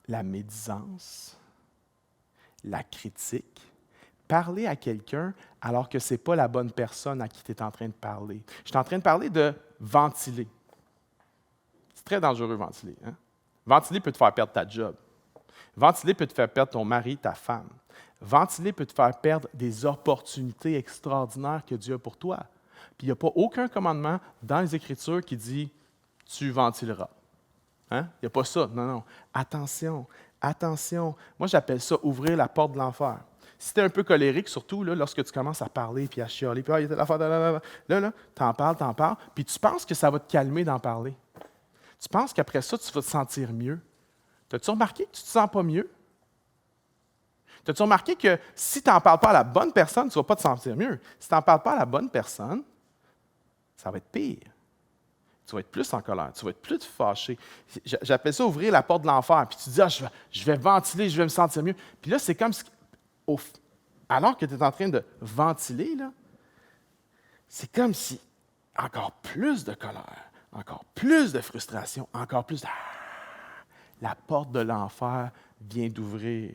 la médisance, la critique. Parler à quelqu'un alors que ce n'est pas la bonne personne à qui tu es en train de parler. Je suis en train de parler de ventiler. C'est très dangereux, ventiler. Hein? Ventiler peut te faire perdre ta job. Ventiler peut te faire perdre ton mari, ta femme. Ventiler peut te faire perdre des opportunités extraordinaires que Dieu a pour toi. Puis il n'y a pas aucun commandement dans les Écritures qui dit « tu ventileras ». Hein? Il n'y a pas ça. Non, non. Attention, attention. Moi, j'appelle ça ouvrir la porte de l'enfer. Si tu es un peu colérique, surtout là, lorsque tu commences à parler puis à chialer, puis il y a l'affaire, là, t'en parles, puis tu penses que ça va te calmer d'en parler. Tu penses qu'après ça, tu vas te sentir mieux. T'as-tu remarqué que tu ne te sens pas mieux? T'as-tu remarqué que si tu n'en parles pas à la bonne personne, tu ne vas pas te sentir mieux? Si tu n'en parles pas à la bonne personne, ça va être pire. Tu vas être plus en colère, tu vas être plus fâché. J'appelle ça ouvrir la porte de l'enfer. Puis tu dis, je vais ventiler, je vais me sentir mieux. Puis là, c'est comme si, alors que tu es en train de ventiler, là, c'est comme si encore plus de colère, encore plus de frustration, encore plus de... La porte de l'enfer vient d'ouvrir.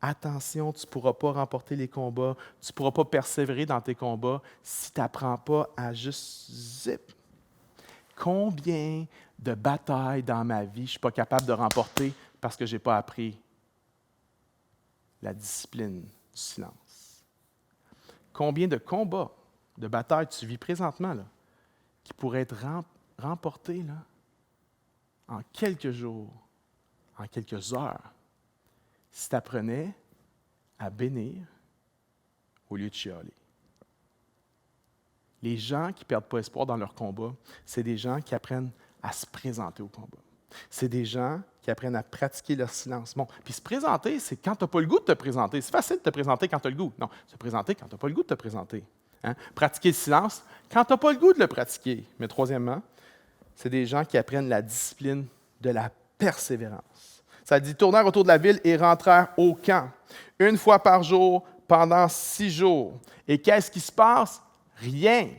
Attention, tu ne pourras pas remporter les combats, tu ne pourras pas persévérer dans tes combats si tu n'apprends pas à juste zip. Combien de batailles dans ma vie je ne suis pas capable de remporter parce que je n'ai pas appris la discipline du silence? Combien de combats, de batailles tu vis présentement là, qui pourraient être remportés là, en quelques jours, en quelques heures, si tu apprenais à bénir au lieu de chialer. Les gens qui ne perdent pas espoir dans leur combat, c'est des gens qui apprennent à se présenter au combat. C'est des gens qui apprennent à pratiquer leur silence. Bon, puis se présenter, c'est quand tu n'as pas le goût de te présenter. C'est facile de te présenter quand tu as le goût. Non, se présenter quand tu n'as pas le goût de te présenter. Hein? Pratiquer le silence quand tu n'as pas le goût de le pratiquer. Mais troisièmement, c'est des gens qui apprennent la discipline de la persévérance. Ça dit, tournèrent autour de la ville et rentrèrent au camp, une fois par jour, pendant 6 jours. Et qu'est-ce qui se passe? Rien.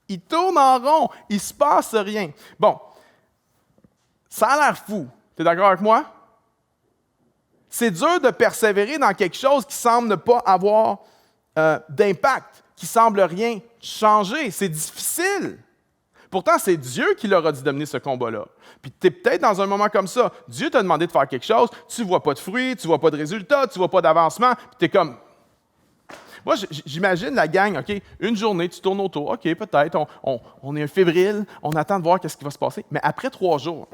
Ils tournent en rond, il ne se passe rien. Bon, ça a l'air fou. Tu es d'accord avec moi? C'est dur de persévérer dans quelque chose qui semble ne pas avoir d'impact, qui semble rien changer. C'est difficile. Pourtant, c'est Dieu qui leur a dit de mener ce combat-là. Puis tu es peut-être dans un moment comme ça. Dieu t'a demandé de faire quelque chose, tu ne vois pas de fruits, tu ne vois pas de résultats, tu ne vois pas d'avancement, puis tu es comme... Moi, j'imagine la gang, OK, une journée, tu tournes autour, OK, peut-être, on est fébrile, on attend de voir qu'est-ce qui va se passer. Mais après 3 jours,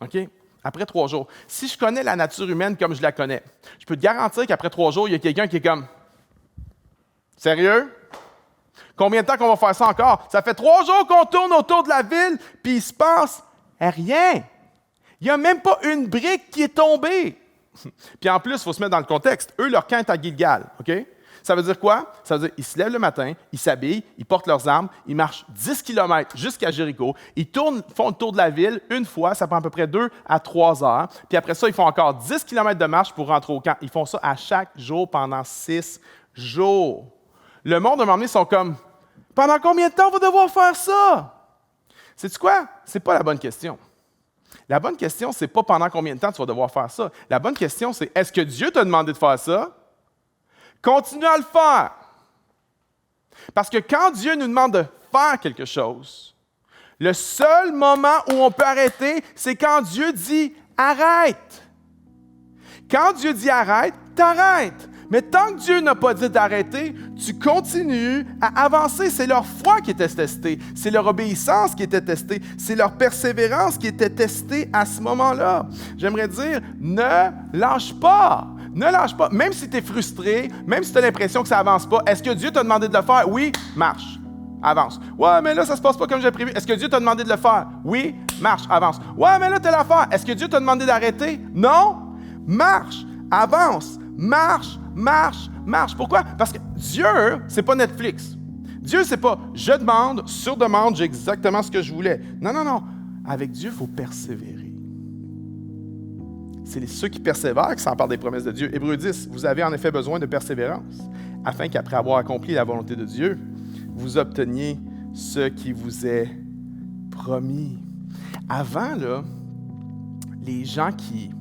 OK, après 3 jours, si je connais la nature humaine comme je la connais, je peux te garantir qu'après 3 jours, il y a quelqu'un qui est comme... Sérieux? Combien de temps qu'on va faire ça encore? Ça fait 3 jours qu'on tourne autour de la ville, puis il ne se passe rien. Il n'y a même pas une brique qui est tombée. Puis en plus, il faut se mettre dans le contexte. Eux, leur camp est à Gilgal, OK? Ça veut dire quoi? Ça veut dire qu'ils se lèvent le matin, ils s'habillent, ils portent leurs armes, ils marchent 10 km jusqu'à Jéricho, ils font le tour de la ville une fois, ça prend à peu près 2 à 3 heures, puis après ça, ils font encore 10 km de marche pour rentrer au camp. Ils font ça à chaque jour pendant 6 jours. Le monde, à un moment donné, sont comme, pendant combien de temps on va devoir faire ça? Sais-tu quoi? C'est pas la bonne question. La bonne question, c'est pas pendant combien de temps tu vas devoir faire ça. La bonne question, c'est est-ce que Dieu t'a demandé de faire ça? Continue à le faire. Parce que quand Dieu nous demande de faire quelque chose, le seul moment où on peut arrêter, c'est quand Dieu dit « arrête ». Quand Dieu dit « arrête », t'arrêtes. Mais tant que Dieu n'a pas dit d'arrêter, tu continues à avancer. C'est leur foi qui était testée, c'est leur obéissance qui était testée, c'est leur persévérance qui était testée à ce moment-là. J'aimerais dire, ne lâche pas. Ne lâche pas. Même si tu es frustré, même si tu as l'impression que ça n'avance pas, est-ce que Dieu t'a demandé de le faire? Oui, marche, avance. Ouais, mais là, ça ne se passe pas comme j'ai prévu. Est-ce que Dieu t'a demandé de le faire? Oui, marche, avance. Ouais, mais là, tu as l'affaire. Est-ce que Dieu t'a demandé d'arrêter? Non, marche, avance, marche, marche, marche. Pourquoi? Parce que Dieu, c'est pas Netflix. Dieu, c'est pas je demande, sur demande, j'ai exactement ce que je voulais. Non, non, non. Avec Dieu, il faut persévérer. C'est ceux qui persévèrent qui s'emparent des promesses de Dieu. Hébreux 10, vous avez en effet besoin de persévérance, afin qu'après avoir accompli la volonté de Dieu, vous obteniez ce qui vous est promis. Avant, là, les gens qui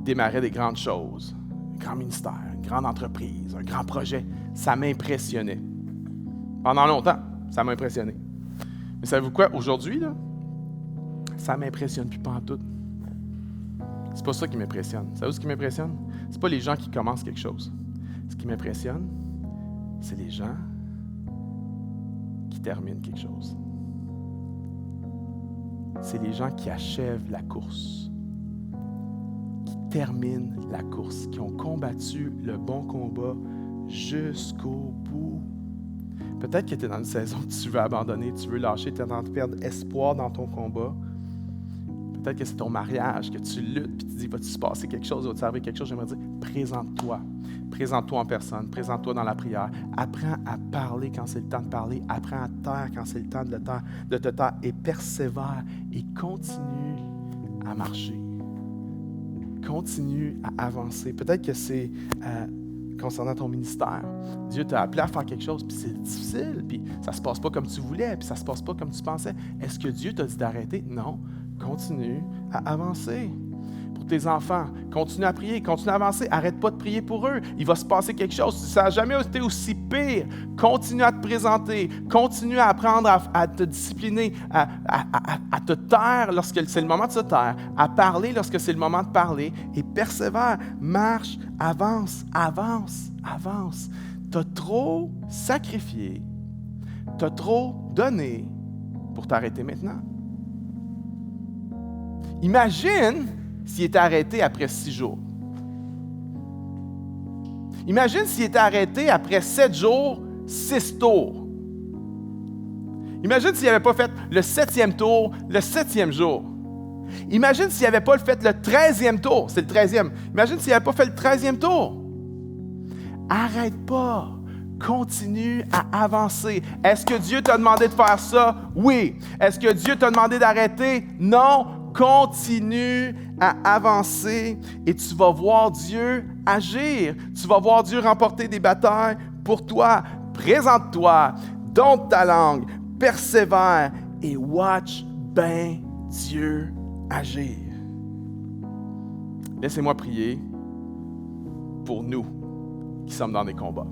démarraient des grandes choses, un grand ministère, une grande entreprise, un grand projet, ça m'impressionnait. Pendant longtemps, ça m'a impressionné. Mais savez-vous quoi? Aujourd'hui, là, ça ne m'impressionne plus pas en tout. C'est pas ça qui m'impressionne. Savez-vous ce qui m'impressionne? C'est pas les gens qui commencent quelque chose. Ce qui m'impressionne, c'est les gens qui terminent quelque chose. C'est les gens qui achèvent la course, qui terminent la course, qui ont combattu le bon combat jusqu'au bout. Peut-être que tu es dans une saison que tu veux abandonner, tu veux lâcher, tu es en train de perdre espoir dans ton combat. Peut-être que c'est ton mariage, que tu luttes, puis tu dis, va-tu se passer quelque chose, va-tu arriver quelque chose? J'aimerais dire, présente-toi. Présente-toi en personne, présente-toi dans la prière. Apprends à parler quand c'est le temps de parler. Apprends à taire quand c'est le temps de te taire. Et persévère et continue à marcher. Continue à avancer. Peut-être que c'est concernant ton ministère. Dieu t'a appelé à faire quelque chose, puis c'est difficile, puis ça ne se passe pas comme tu voulais, puis ça ne se passe pas comme tu pensais. Est-ce que Dieu t'a dit d'arrêter? Non. Continue à avancer. Pour tes enfants, continue à prier, continue à avancer. Arrête pas de prier pour eux. Il va se passer quelque chose. Ça n'a jamais été aussi pire. Continue à te présenter. Continue à apprendre à te discipliner, à te taire lorsque c'est le moment de se taire, à parler lorsque c'est le moment de parler. Et persévère, marche, avance, avance, avance. Tu as trop sacrifié. Tu as trop donné pour t'arrêter maintenant. Imagine s'il était arrêté après 6 jours. Imagine s'il était arrêté après 7 jours, 6 tours. Imagine s'il n'avait pas fait le 7e tour, le 7e jour. Imagine s'il n'avait pas fait le 13e tour. C'est le 13e. Imagine s'il n'avait pas fait le 13e tour. Arrête pas. Continue à avancer. Est-ce que Dieu t'a demandé de faire ça? Oui. Est-ce que Dieu t'a demandé d'arrêter? Non. Continue à avancer et tu vas voir Dieu agir. Tu vas voir Dieu remporter des batailles pour toi. Présente-toi, dompte ta langue, persévère et watch bien Dieu agir. Laissez-moi prier pour nous qui sommes dans des combats.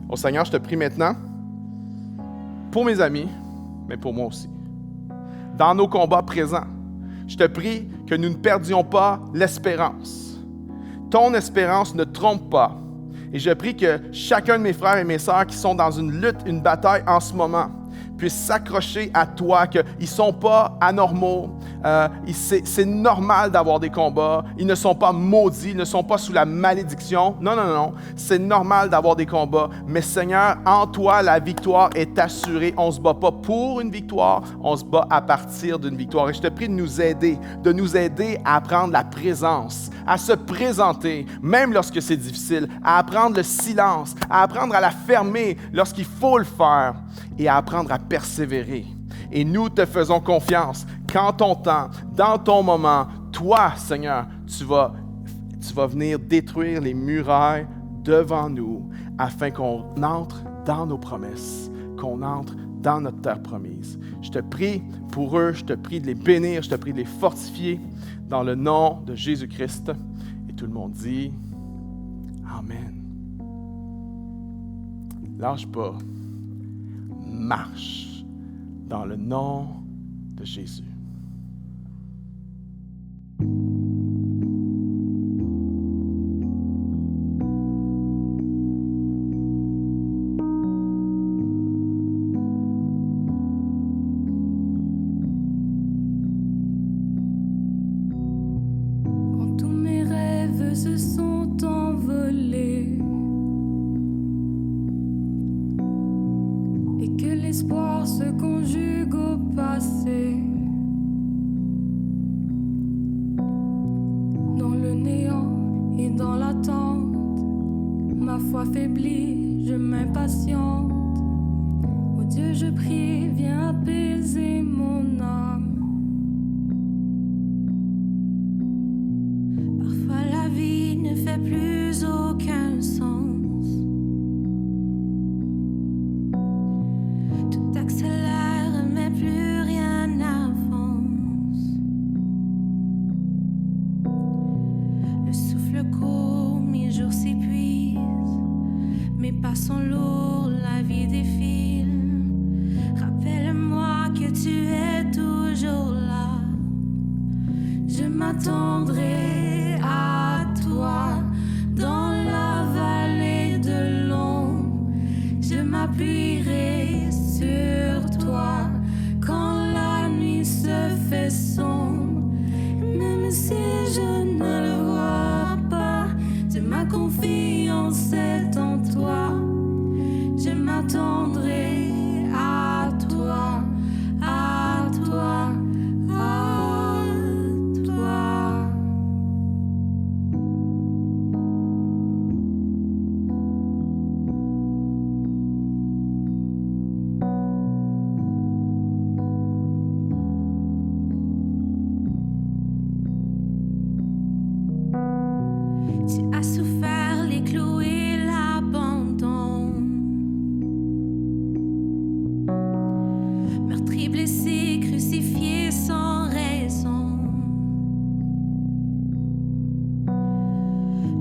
Ô Seigneur, je te prie maintenant pour mes amis, mais pour moi aussi. Dans nos combats présents, je te prie que nous ne perdions pas l'espérance. Ton espérance ne trompe pas. Et je prie que chacun de mes frères et mes sœurs qui sont dans une lutte, une bataille en ce moment, puissent s'accrocher à toi, qu'ils ne sont pas anormaux. C'est normal d'avoir des combats. Ils ne sont pas maudits, ils ne sont pas sous la malédiction. Non, non, non. C'est normal d'avoir des combats. Mais Seigneur, en toi, la victoire est assurée. On ne se bat pas pour une victoire, on se bat à partir d'une victoire. Et je te prie de nous aider à apprendre la présence, à se présenter, même lorsque c'est difficile, à apprendre le silence, à apprendre à la fermer lorsqu'il faut le faire et à apprendre à persévérer. Et nous te faisons confiance qu'en ton temps, dans ton moment, toi, Seigneur, tu vas venir détruire les murailles devant nous afin qu'on entre dans nos promesses, qu'on entre dans notre terre promise. Je te prie pour eux, je te prie de les bénir, je te prie de les fortifier dans le nom de Jésus-Christ. Et tout le monde dit Amen. Lâche pas, marche dans le nom de Jésus. Quand tous mes rêves se sont envolés et que l'espoir se conjugue au passé, dans le néant et dans l'attente, ma foi faiblit, je m'impatiente. Oh Dieu, je prie, viens apaiser mon âme. Parfois la vie ne fait plus aucun sens. Tout accélère, mais plus rien n'avance. Le souffle court, mes jours s'épuisent. Mes pas sont lourds, la vie défile. Rappelle-moi que tu es toujours là. Je m'attendrai à toi dans la vallée de l'ombre. Je m'appuierai sur toi quand la nuit se fait sombre. Même si je ne le vois pas, ma confiance est en toi. Je m'attendrai à toi, à toi, à toi. Tu as souffert les clous et l'abandon. Meurtri, blessé, crucifié sans raison.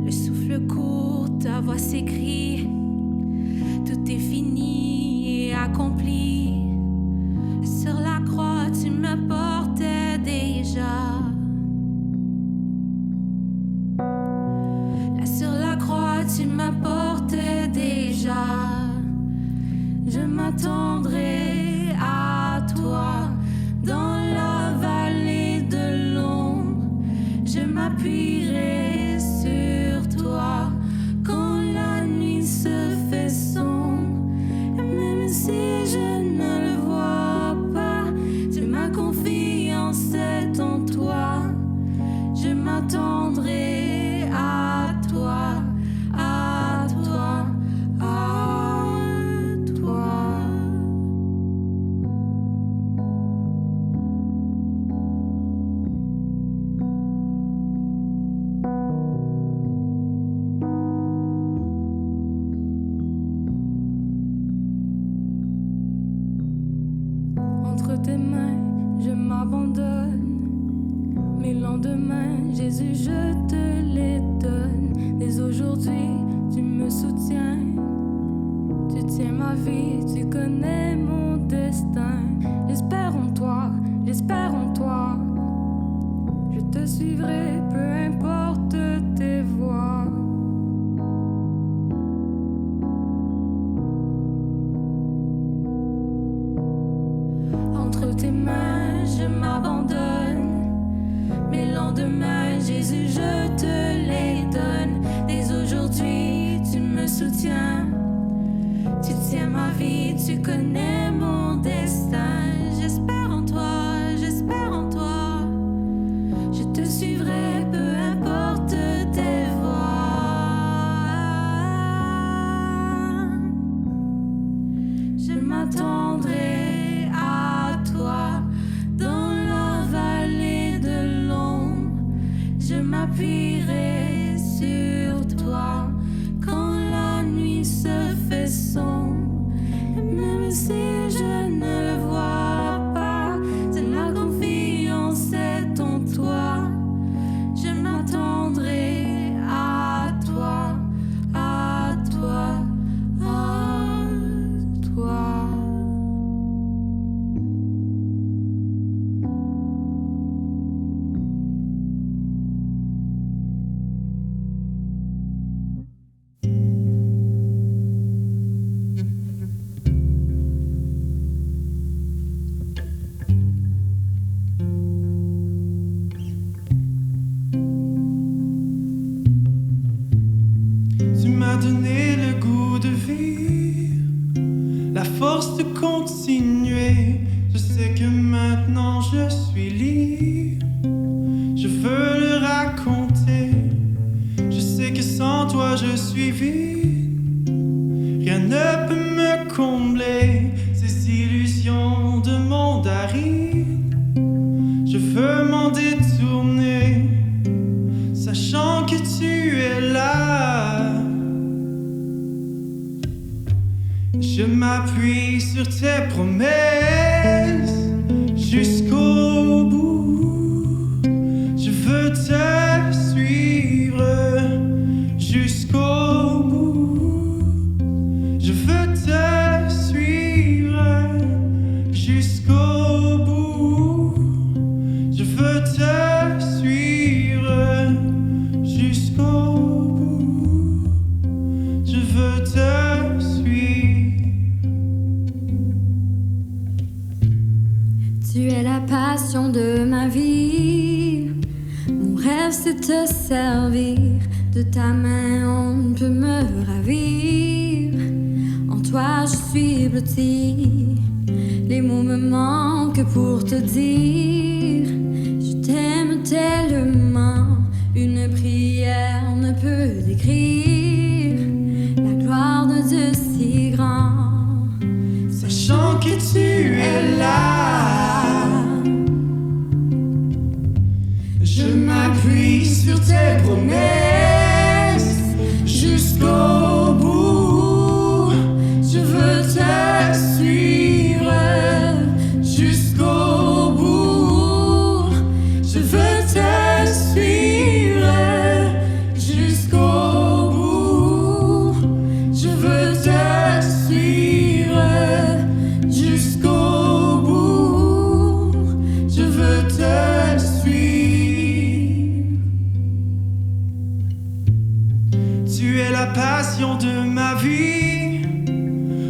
Le souffle court, ta voix s'écrie. Tout est fini et accompli. Sur la croix, tu me portais déjà. Sur la croix, tu m'apportais déjà. Je m'attendrai à toi dans la vallée de l'ombre. Je m'appuierai sur toi quand la nuit se fait sombre. Même si je ne le vois pas, ma confiance est en toi. Je m'attendrai à toi, à toi, à toi. Entre tes mains, je m'abandonne. Mes lendemains, Jésus, je te les donne. Dès aujourd'hui, tu me soutiens. Tu tiens ma vie, tu connais mon destin. J'espère en toi, j'espère en toi. Je te suivrai, peu importe tes voies. Entre tes mains, je m'abandonne. Mes lendemains, Jésus, je te les donne. Dès aujourd'hui, tu me soutiens. Tu tiens ma vie, tu connais mon destin. J'espère en toi, j'espère en toi. Je te suivrai, peu importe tes voies. Je m'attendrai à toi dans la vallée de l'ombre. Je m'appuierai sur toi quand donné le goût de vivre, la force de continuer. Je sais que maintenant je suis libre, je veux le raconter. Je sais que sans toi je suis vide, rien ne peut me combler. Ces illusions de monde aride, je veux m'en détourner, sachant que tu es là. Je m'appuie sur tes promesses jusqu'au bout. Je veux te suivre jusqu'au bout. Je veux te suivre jusqu'au bout. Je veux te suivre jusqu'au bout. Je veux te suivre. Tu es la passion de ma vie. Mon rêve c'est te servir. De ta main on ne peut me ravir. En toi je suis blotti. Les mots me manquent pour te dire je t'aime tellement. Une prière ne peut décrire la gloire de Dieu si grand. Sachant que tu es là, je m'appuie sur tes promesses jusqu'au bout. Je veux te suivre jusqu'au bout. Je veux te suivre jusqu'au bout. Je veux te suivre jusqu'au bout. Je veux te suivre. Tu es la passion de ma vie.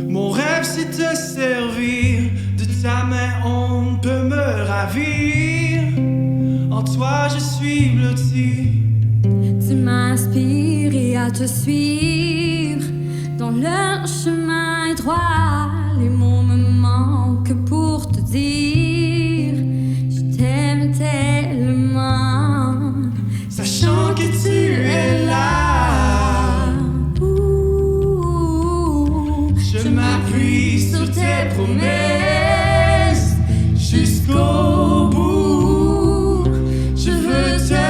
Mon rêve c'est te servir. De ta main on peut me ravir. En toi je suis blotti. Tu m'as inspiré à te suivre dans le chemin droit. Les mots me manquent pour te dire je t'aime tellement. Sachant que tu es là, je m'appuie sur tes promesses jusqu'au bout. Je veux te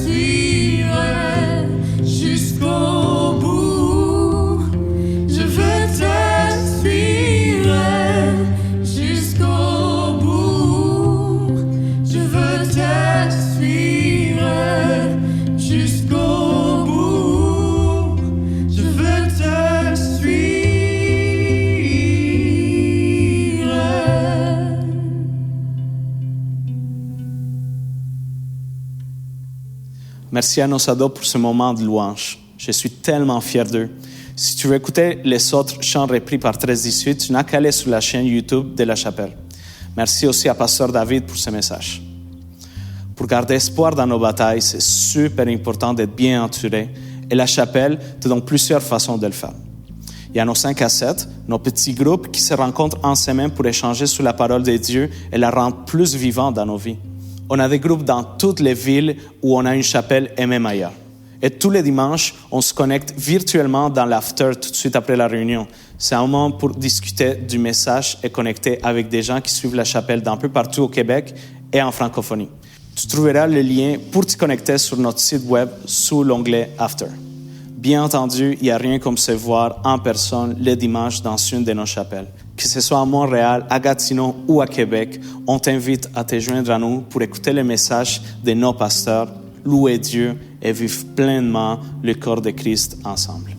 suivre jusqu'au bout. Je veux te suivre jusqu'au bout. Je veux te suivre jusqu'au bout. Je veux te suivre. Merci à nos ados pour ce moment de louange. Je suis tellement fier d'eux. Si tu veux écouter les autres chants repris par 1318, tu n'as qu'à aller sur la chaîne YouTube de la Chapelle. Merci aussi à Pasteur David pour ce message. Pour garder espoir dans nos batailles, c'est super important d'être bien entouré. Et la Chapelle te donne plusieurs façons de le faire. Il y a nos 5 à 7, nos petits groupes qui se rencontrent en semaine pour échanger sur la parole de Dieu et la rendre plus vivante dans nos vies. On a des groupes dans toutes les villes où on a une chapelle et même ailleurs. Et tous les dimanches, on se connecte virtuellement dans l'after tout de suite après la réunion. C'est un moment pour discuter du message et connecter avec des gens qui suivent la chapelle d'un peu partout au Québec et en francophonie. Tu trouveras le lien pour te connecter sur notre site web sous l'onglet After. Bien entendu, il n'y a rien comme se voir en personne le dimanche dans une de nos chapelles. Que ce soit à Montréal, à Gatineau ou à Québec, on t'invite à te joindre à nous pour écouter le message de nos pasteurs, louer Dieu et vivre pleinement le corps de Christ ensemble.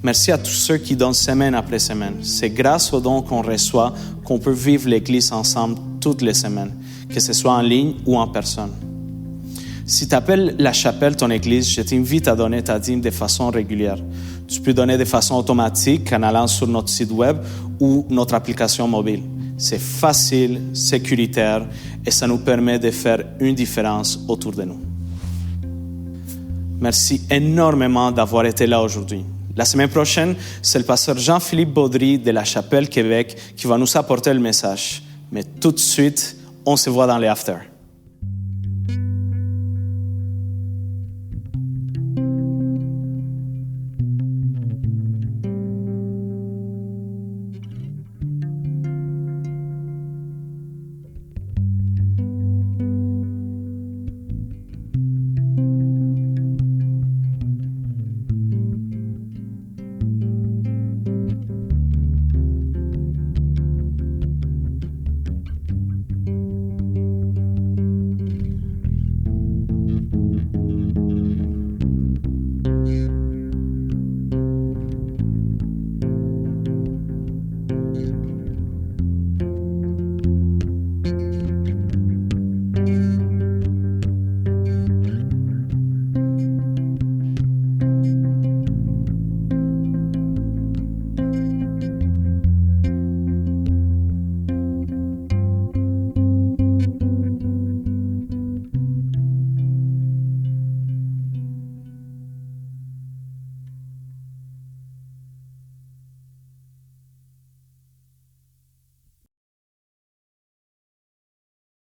Merci à tous ceux qui donnent semaine après semaine. C'est grâce aux dons qu'on reçoit qu'on peut vivre l'Église ensemble toutes les semaines, que ce soit en ligne ou en personne. Si tu appelles la chapelle ton église, je t'invite à donner ta dîme de façon régulière. Tu peux donner de façon automatique en allant sur notre site web ou notre application mobile. C'est facile, sécuritaire et ça nous permet de faire une différence autour de nous. Merci énormément d'avoir été là aujourd'hui. La semaine prochaine, c'est le pasteur Jean-Philippe Baudry de la Chapelle Québec qui va nous apporter le message. Mais tout de suite, on se voit dans les afters.